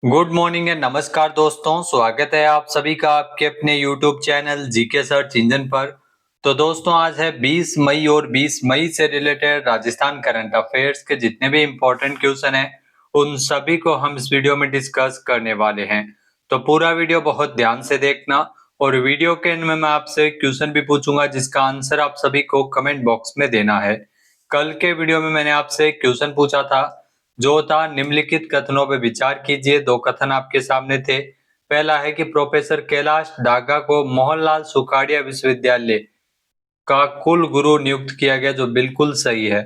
Good morning and नमस्कार दोस्तों, स्वागत है आप सभी का आपके अपने YouTube channel GK search engine पर। तो दोस्तों आज है 20 मई और 20 मई से रिलेटेड राजस्थान करंट अफेयर्स के जितने भी इम्पोर्टेंट क्वेश्चन हैं उन सभी को हम इस वीडियो में डिस्कस करने वाले हैं। तो पूरा वीडियो बहुत ध्यान से देखना और वीडियो के एंड में मैं आपसे क्वेश्चन भी पूछूंगा जिसका आंसर आप सभी को कमेंट बॉक्स में देना है। कल के वीडियो में मैंने आपसे क्वेश्चन पूछा था जो था निम्नलिखित कथनों पर विचार कीजिए। दो कथन आपके सामने थे। पहला है कि प्रोफेसर कैलाश डागा को मोहनलाल सुखाड़िया विश्वविद्यालय का कुल गुरु नियुक्त किया गया, जो बिल्कुल सही है।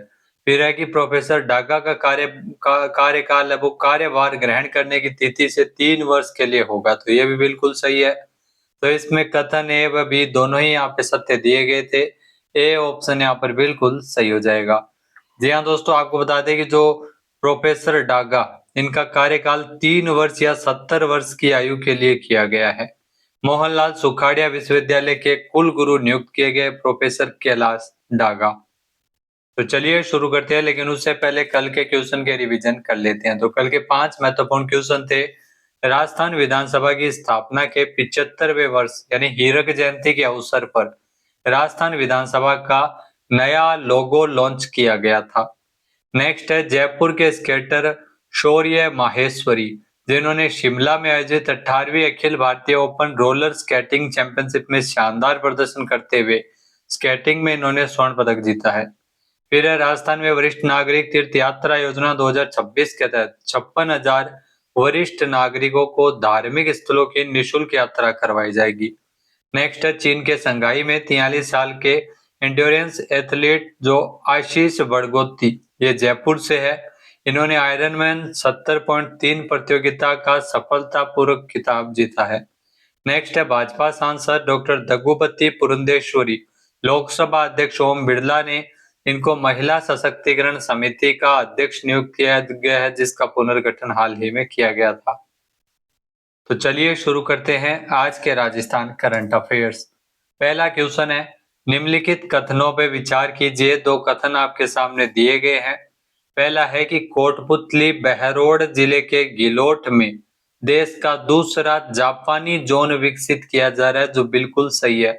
फिर है कि प्रोफेसर डागा का कार्यकाल है वो कार्यभार ग्रहण करने की तिथि से 3 वर्ष के लिए होगा, तो ये भी बिल्कुल सही है। तो इसमें कथन ए व बी दोनों ही यहाँ पे सत्य दिए गए थे। ए ऑप्शन यहाँ पर बिल्कुल सही हो जाएगा। जी हाँ दोस्तों, आपको बता दें कि जो प्रोफेसर डागा इनका कार्यकाल 3 वर्ष या 70 वर्ष की आयु के लिए किया गया है। मोहनलाल सुखाड़िया विश्वविद्यालय के कुल गुरु नियुक्त किए गए प्रोफेसर कैलाश डागा। तो चलिए शुरू करते हैं, लेकिन उससे पहले कल के क्वेश्चन के रिवीजन कर लेते हैं। तो कल के 5 महत्वपूर्ण क्वेश्चन थे। राजस्थान विधानसभा की स्थापना के 75वें वर्ष यानी हीरक जयंती के अवसर पर राजस्थान विधानसभा का नया लोगो लॉन्च किया गया था। नेक्स्ट है जयपुर के स्केटर शौर्य माहेश्वरी, जिन्होंने शिमला में आयोजित 18वीं Akhil Bharatiya open roller skating championship में शानदार प्रदर्शन करते हुए स्केटिंग में इन्होंने स्वर्ण पदक जीता है। फिर है राजस्थान में वरिष्ठ नागरिक तीर्थ यात्रा योजना 2026 के तहत 56,000 वरिष्ठ नागरिकों को धार्मिक स्थलों की निःशुल्क यात्रा करवाई जाएगी। नेक्स्ट है चीन के संघाई में 43 साल के एंड्योरेंस एथलीट जो आशीष बड़गोती, ये जयपुर से है। इन्होंने आयरनमैन 70.3 प्रतियोगिता का सफलतापूर्वक खिताब जीता है। नेक्स्ट है भाजपा सांसद डॉक्टर दग्गुबती पुरंदेश्वरी, लोकसभा अध्यक्ष ओम बिरला ने इनको महिला सशक्तिकरण समिति का अध्यक्ष नियुक्त किया गया है, जिसका पुनर्गठन हाल ही में किया गया था। तो चलिए शुरू करते हैं आज के राजस्थान करंट अफेयर्स। पहला क्वेश्चन है निम्नलिखित कथनों पर विचार कीजिए। दो कथन आपके सामने दिए गए हैं। पहला है कि कोटपुतली बहरोड जिले के गिलोट में देश का दूसरा जापानी जोन विकसित किया जा रहा है, जो बिल्कुल सही है।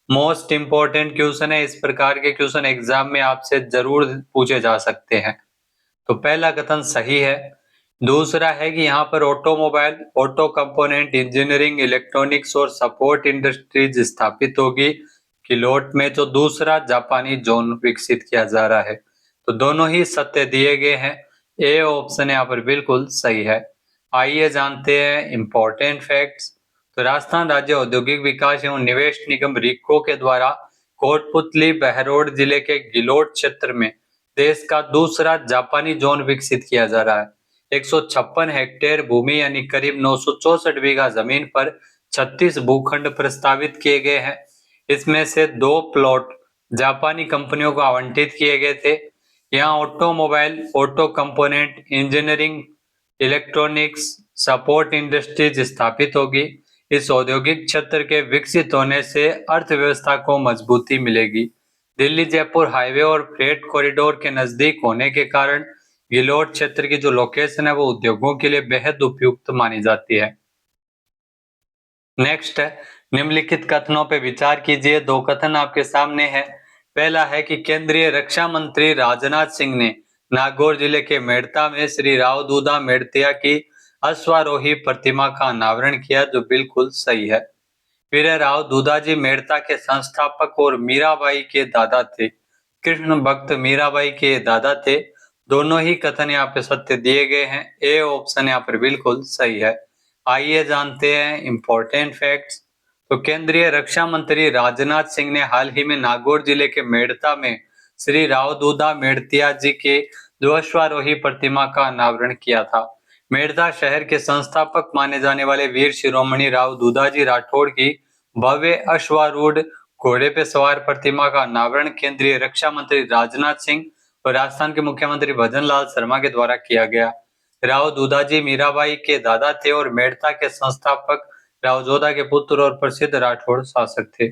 मोस्ट इंपोर्टेंट क्वेश्चन है, इस प्रकार के क्वेश्चन एग्जाम में आपसे जरूर पूछे जा सकते हैं। तो पहला कथन सही है। दूसरा है कि यहाँ पर automobile, auto component engineering, electronics और सपोर्ट इंडस्ट्रीज स्थापित होगी किलोट में, जो दूसरा जापानी जोन विकसित किया जा रहा है। तो दोनों ही सत्य दिए गए हैं। ए ऑप्शन यहाँ पर बिल्कुल सही है। आइए जानते हैं इंपॉर्टेंट फैक्ट्स। तो राजस्थान राज्य औद्योगिक विकास एवं निवेश निगम रिको के द्वारा कोटपुतली बहरोड जिले के गिलोट क्षेत्र में देश का दूसरा जापानी जोन विकसित किया जा रहा है। 156 हेक्टेयर भूमि यानी करीब 964 बीघा जमीन पर 36 भूखंड प्रस्तावित किए गए हैं। इसमें से 2 प्लॉट जापानी कंपनियों को आवंटित किए गए थे। यहाँ automobile, auto component engineering, electronics, support industries स्थापित होगी। इस औद्योगिक क्षेत्र के विकसित होने से अर्थव्यवस्था को मजबूती मिलेगी। दिल्ली जयपुर हाईवे और फ्रेट कॉरिडोर के नजदीक होने के कारण गिलोट क्षेत्र की जो लोकेशन है वो उद्योगों के लिए बेहद उपयुक्त मानी जाती है। नेक्स्ट है निम्नलिखित कथनों पर विचार कीजिए। दो कथन आपके सामने है। पहला है कि केंद्रीय रक्षा मंत्री राजनाथ सिंह ने नागौर जिले के मेड़ता में श्री राव दूधा मेड़तिया की अश्वारोही प्रतिमा का अनावरण किया, जो बिल्कुल सही है। फिर राव दूधाजी मेड़ता के संस्थापक और मीराबाई के दादा थे। कृष्ण भक्त मीराबाई के दादा थे। दोनों ही कथन यहाँ पे सत्य दिए गए हैं। ए ऑप्शन यहाँ पर बिल्कुल सही है। आइए जानते हैं इंपॉर्टेंट फैक्ट्स। तो केंद्रीय रक्षा मंत्री राजनाथ सिंह ने हाल ही में नागौर जिले के मेड़ता में श्री राव दूधा मेड़तिया जी के अश्वारोही प्रतिमा का अनावरण किया था। मेड़ता शहर के संस्थापक माने जाने वाले वीर शिरोमणि राव दूधाजी राठौड़ की भव्य अश्वारूढ़ घोड़े पे सवार प्रतिमा का अनावरण केंद्रीय रक्षा मंत्री राजनाथ सिंह और राजस्थान के मुख्यमंत्री भजन लाल शर्मा के द्वारा किया गया। राव दूधाजी मीराबाई के दादा थे और मेड़ता के संस्थापक राव जोधा के पुत्र और प्रसिद्ध राठौड़ शासक थे।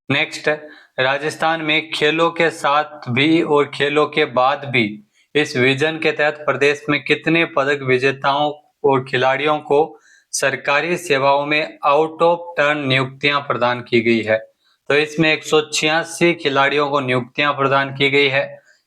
नेक्स्ट, राजस्थान में खेलों के साथ भी और खेलों के बाद भी इस विजन के तहत प्रदेश में कितने पदक विजेताओं और खिलाड़ियों को सरकारी सेवाओं में आउट ऑफ टर्न नियुक्तियां प्रदान की गई है। तो इसमें 186 खिलाड़ियों को नियुक्तियां प्रदान की गई है।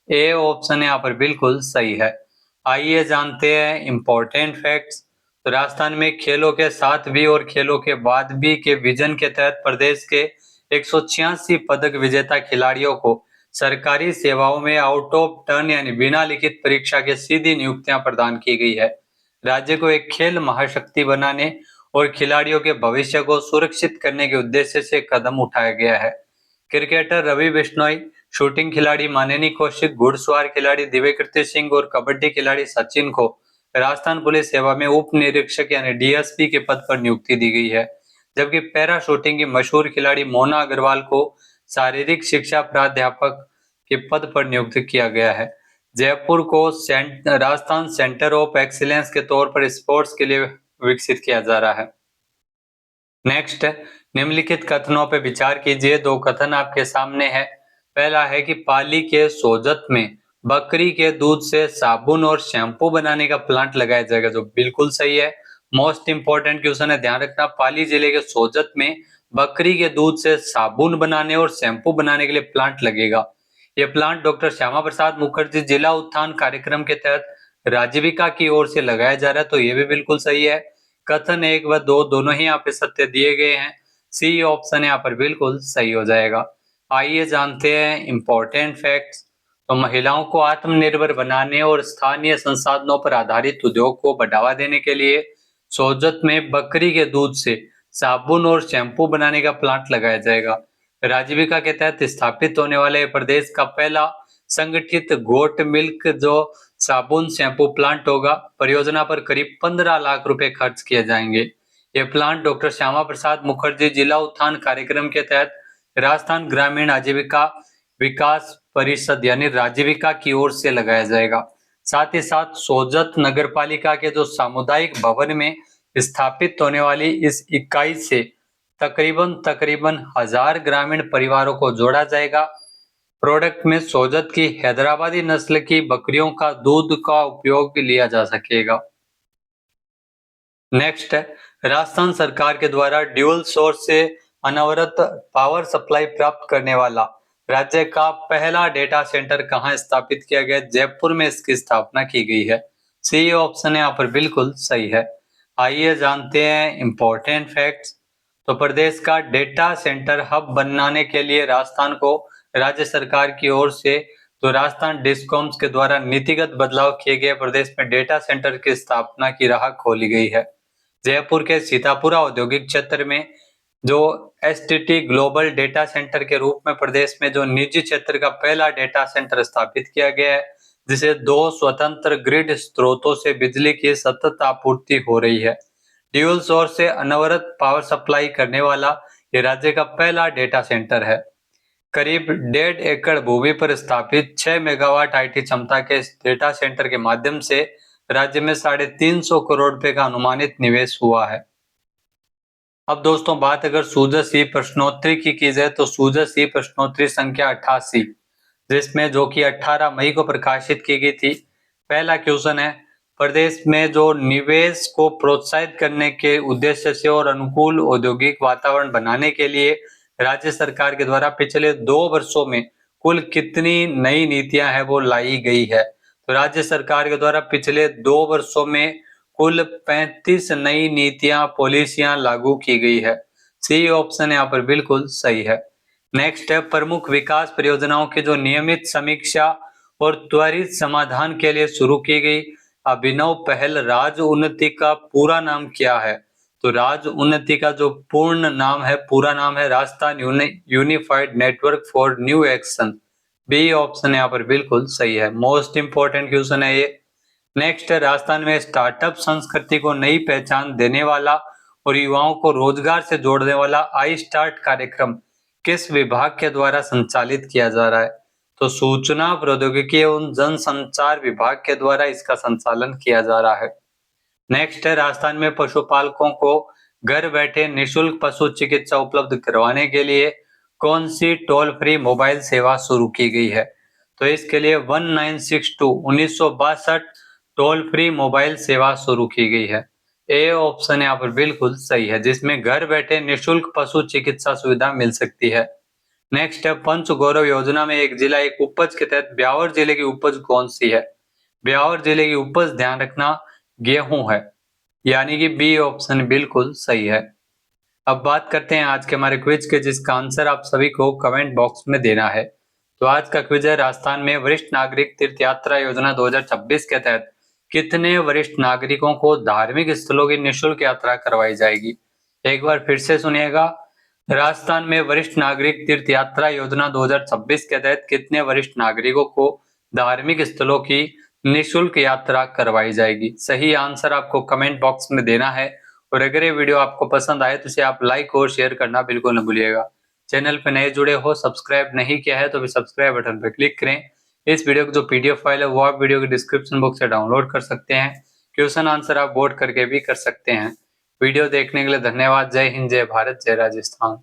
ए ऑप्शन यहाँ पर बिल्कुल सही है। आइए जानते हैं इम्पोर्टेंट फैक्ट्स। तो राजस्थान में खेलों के साथ भी और खेलों के बाद भी के विजन के तहत प्रदेश के 186 पदक विजेता खिलाड़ियों को सरकारी सेवाओं में आउट ऑफ टर्न यानी बिना लिखित परीक्षा के सीधी नियुक्तियां प्रदान की गई है। राज्य को एक खेल महाशक्ति बनाने और खिलाड़ियों के भविष्य को सुरक्षित करने के उद्देश्य से कदम उठाया गया है। क्रिकेटर रवि बिश्नोई, शूटिंग खिलाड़ी माननी कौशिक, घुड़सवार खिलाड़ी दिव्यकीर्ति सिंह और कबड्डी खिलाड़ी सचिन को राजस्थान पुलिस सेवा में उप निरीक्षक यानी डीएसपी के पद पर नियुक्ति दी गई है। जबकि पैरा शूटिंग की मशहूर खिलाड़ी मोना अग्रवाल को शारीरिक शिक्षा प्राध्यापक के पद पर नियुक्त किया गया है। जयपुर को राजस्थान सेंटर ऑफ एक्सीलेंस के तौर पर स्पोर्ट्स के लिए विकसित किया जा रहा है। नेक्स्ट, निम्नलिखित कथनों पर विचार कीजिए। दो कथन आपके सामने है। पहला है कि पाली के सोजत में बकरी के दूध से साबुन और शैम्पू बनाने का प्लांट लगाया जाएगा, जो बिल्कुल सही है। मोस्ट इंपोर्टेंट क्वेश्चन है, ध्यान रखना। पाली जिले के सोजत में बकरी के दूध से साबुन बनाने और शैम्पू बनाने के लिए प्लांट लगेगा। यह प्लांट डॉक्टर श्यामा प्रसाद मुखर्जी जिला उत्थान कार्यक्रम के तहत राजीविका की ओर से लगाया जा रहा है, तो यह भी बिल्कुल सही है। कथन 1 व 2 दोनों ही यहाँ पे सत्य दिए गए हैं। सी ऑप्शन यहाँ पर बिल्कुल सही हो जाएगा। आइए जानते हैं इम्पोर्टेंट फैक्ट्स। तो महिलाओं को आत्मनिर्भर बनाने और स्थानीय संसाधनों पर आधारित उद्योग को बढ़ावा देने के लिए सोजत में बकरी के दूध से साबुन और शैम्पू बनाने का प्लांट लगाया जाएगा। राजीविका के तहत स्थापित होने वाले प्रदेश का पहला संगठित गोट मिल्क जो साबुन शैम्पू प्लांट होगा। परियोजना पर करीब 15 लाख रुपए खर्च किए जाएंगे। यह प्लांट डॉक्टर श्यामा प्रसाद मुखर्जी जिला उत्थान कार्यक्रम के तहत राजस्थान ग्रामीण आजीविका विकास परिषद यानी राजीविका की ओर से लगाया जाएगा। साथ ही साथ सोजत नगर पालिका के जो सामुदायिक भवन में स्थापित होने वाली इस इकाई से तकरीबन 1000 ग्रामीण परिवारों को जोड़ा जाएगा। प्रोडक्ट में सोजत की हैदराबादी नस्ल की बकरियों का दूध का उपयोग लिया जा सकेगा। नेक्स्ट है, राजस्थान सरकार के द्वारा ड्यूल सोर्स से अनवरत पावर सप्लाई प्राप्त करने वाला राज्य का पहला डेटा सेंटर कहां स्थापित किया गया? जयपुर में इसकी स्थापना की गई है। सी ऑप्शन यहाँ पर बिल्कुल सही है। आइए जानते हैं इम्पोर्टेंट फैक्ट्स। तो प्रदेश का डेटा सेंटर हब बनाने के लिए राजस्थान को राज्य सरकार की ओर से तो राजस्थान डिस्कॉम्स के द्वारा नीतिगत बदलाव किए गए प्रदेश में डेटा सेंटर की स्थापना की राह खोली गई है। जयपुर के सीतापुरा औद्योगिक क्षेत्र में जो एसटीटी ग्लोबल डेटा सेंटर के रूप में प्रदेश में जो निजी क्षेत्र का पहला डेटा सेंटर स्थापित किया गया है, जिसे 2 स्वतंत्र ग्रिड स्रोतों से बिजली की सतत आपूर्ति हो रही है। ड्यूल सोर्स से अनवरत पावर सप्लाई करने वाला ये राज्य का पहला डेटा सेंटर है। करीब 1.5 एकड़ भूमि पर स्थापित 6 मेगावाट आईटी क्षमता के इस डेटा सेंटर के माध्यम से राज्य में 350 करोड़ रुपए का अनुमानित निवेश हुआ है। अब दोस्तों बात अगर सूजत सी प्रश्नोत्तरी की जाए तो सूजत सी प्रश्नोत्तरी संख्या 88 जिसमें जो कि 18 मई को प्रकाशित की गई थी। पहला क्वेश्चन है, प्रदेश में जो निवेश को प्रोत्साहित करने के उद्देश्य से और अनुकूल औद्योगिक वातावरण बनाने के लिए राज्य सरकार के द्वारा पिछले 2 वर्षों में कुल कितनी नई नीतियां है वो लाई गई है? तो राज्य सरकार के द्वारा पिछले 2 वर्षों में कुल 35 नई नीतियां पॉलिसियां लागू की गई है। सी ऑप्शन यहाँ पर बिल्कुल सही है। नेक्स्ट है, प्रमुख विकास परियोजनाओं की जो नियमित समीक्षा और त्वरित समाधान के लिए शुरू की गई अभिनव पहल राज्य उन्नति का पूरा नाम क्या है? तो राज्य उन्नति का जो पूर्ण नाम है, पूरा नाम है Rajasthan unified network for new action. B option यहाँ पर बिल्कुल सही है। मोस्ट इंपोर्टेंट क्वेश्चन है ये। नेक्स्ट है, राजस्थान में स्टार्टअप संस्कृति को नई पहचान देने वाला और युवाओं को रोजगार से जोड़ने वाला आई स्टार्ट कार्यक्रम किस विभाग के द्वारा संचालित किया जा रहा है? तो सूचना प्रौद्योगिकी एवं जनसंचार विभाग के द्वारा इसका संचालन किया जा रहा है। नेक्स्ट है, राजस्थान में पशुपालकों को घर बैठे निशुल्क पशु चिकित्सा उपलब्ध करवाने के लिए कौन सी टोल फ्री मोबाइल सेवा शुरू की गई है? तो इसके लिए 1962 1962 टोल फ्री मोबाइल सेवा शुरू की गई है। ए ऑप्शन यहाँ पर बिल्कुल सही है, जिसमें घर बैठे निःशुल्क पशु चिकित्सा सुविधा मिल सकती है। नेक्स्ट है, पंच गौरव योजना में एक जिला एक उपज के तहत ब्यावर जिले की उपज कौन सी है? ब्यावर जिले की उपज ध्यान रखना गेहूं है, यानी कि बी ऑप्शन बिल्कुल सही है। अब बात करते हैं आज के हमारे क्विज के, जिसका आंसर आप सभी को कमेंट बॉक्स में देना है। तो आज का क्विज है, राजस्थान में वरिष्ठ नागरिक तीर्थ यात्रा योजना 2026 के तहत कितने वरिष्ठ नागरिकों को धार्मिक स्थलों की निःशुल्क यात्रा करवाई जाएगी? एक बार फिर से सुनिएगा, राजस्थान में वरिष्ठ नागरिक तीर्थ यात्रा योजना 2026 के तहत कितने वरिष्ठ नागरिकों को धार्मिक स्थलों की निःशुल्क यात्रा करवाई जाएगी? सही आंसर आपको कमेंट बॉक्स में देना है। और अगर ये वीडियो आपको पसंद आए तो इसे आप लाइक और शेयर करना बिल्कुल न भूलिएगा। चैनल पर नए जुड़े हो, सब्सक्राइब नहीं किया है तो भी सब्सक्राइब बटन पर क्लिक करें। इस वीडियो की जो पीडीएफ फाइल है वो आप वीडियो के डिस्क्रिप्शन बॉक्स से डाउनलोड कर सकते हैं। क्वेश्चन आंसर आप वोट करके भी कर सकते हैं। वीडियो देखने के लिए धन्यवाद। जय हिंद, जय भारत, जय राजस्थान।